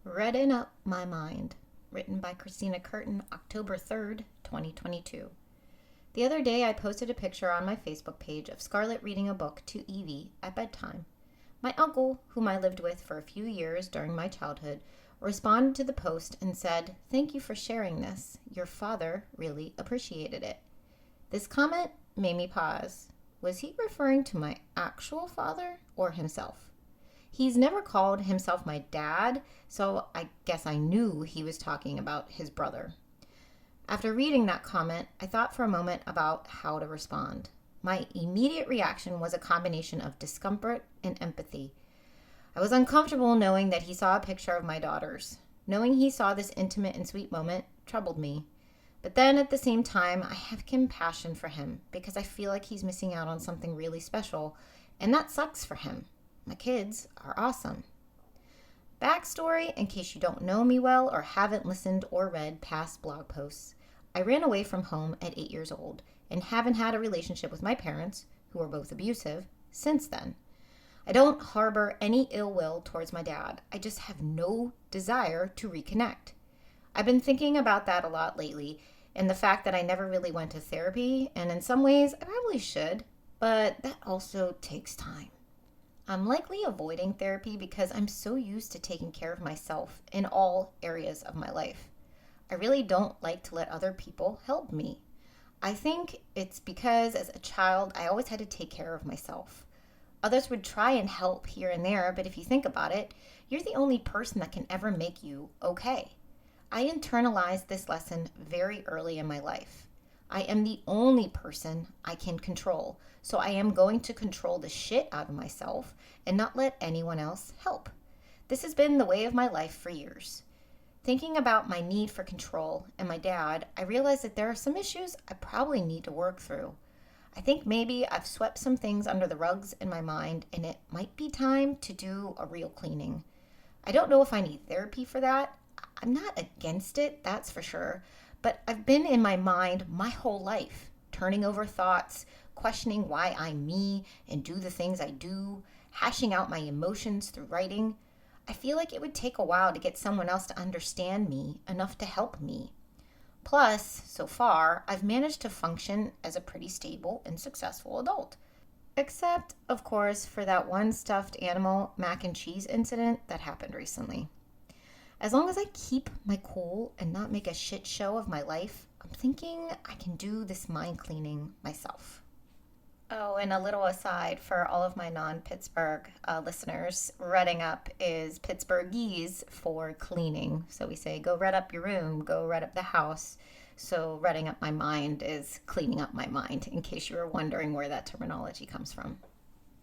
Redden Up My Mind, written by Christina Curtin, October 3rd, 2022. The other day I posted a picture on my Facebook page of Scarlett reading a book to Evie at bedtime. My uncle, whom I lived with for a few years during my childhood, responded to the post and said, "Thank you for sharing this. Your father really appreciated it." This comment made me pause. Was he referring to my actual father or himself? He's never called himself my dad, so I guess I knew he was talking about his brother. After reading that comment, I thought for a moment about how to respond. My immediate reaction was a combination of discomfort and empathy. I was uncomfortable knowing that he saw a picture of my daughters. Knowing he saw this intimate and sweet moment troubled me. But then at the same time, I have compassion for him because I feel like he's missing out on something really special, and that sucks for him. My kids are awesome. Backstory, in case you don't know me well or haven't listened or read past blog posts. I ran away from home at 8 years old and haven't had a relationship with my parents, who are both abusive, since then. I don't harbor any ill will towards my dad. I just have no desire to reconnect. I've been thinking about that a lot lately, and the fact that I never really went to therapy, and in some ways I probably should, but that also takes time. I'm likely avoiding therapy because I'm so used to taking care of myself in all areas of my life. I really don't like to let other people help me. I think it's because as a child, I always had to take care of myself. Others would try and help here and there, but if you think about it, you're the only person that can ever make you okay. I internalized this lesson very early in my life. I am the only person I can control, so I am going to control the shit out of myself and not let anyone else help. This has been the way of my life for years. Thinking about my need for control and my dad, I realized that there are some issues I probably need to work through. I think maybe I've swept some things under the rugs in my mind, and it might be time to do a real cleaning. I don't know if I need therapy for that. I'm not against it, that's for sure. But I've been in my mind my whole life, turning over thoughts, questioning why I'm me and do the things I do, hashing out my emotions through writing. I feel like it would take a while to get someone else to understand me enough to help me. Plus, so far, I've managed to function as a pretty stable and successful adult. Except, of course, for that one stuffed animal mac and cheese incident that happened recently. As long as I keep my cool and not make a shit show of my life, I'm thinking I can do this mind cleaning myself. Oh, and a little aside for all of my non-Pittsburgh listeners, redding up is Pittsburghese for cleaning. So we say, go red up your room, go red up the house. So redding up my mind is cleaning up my mind, in case you were wondering where that terminology comes from.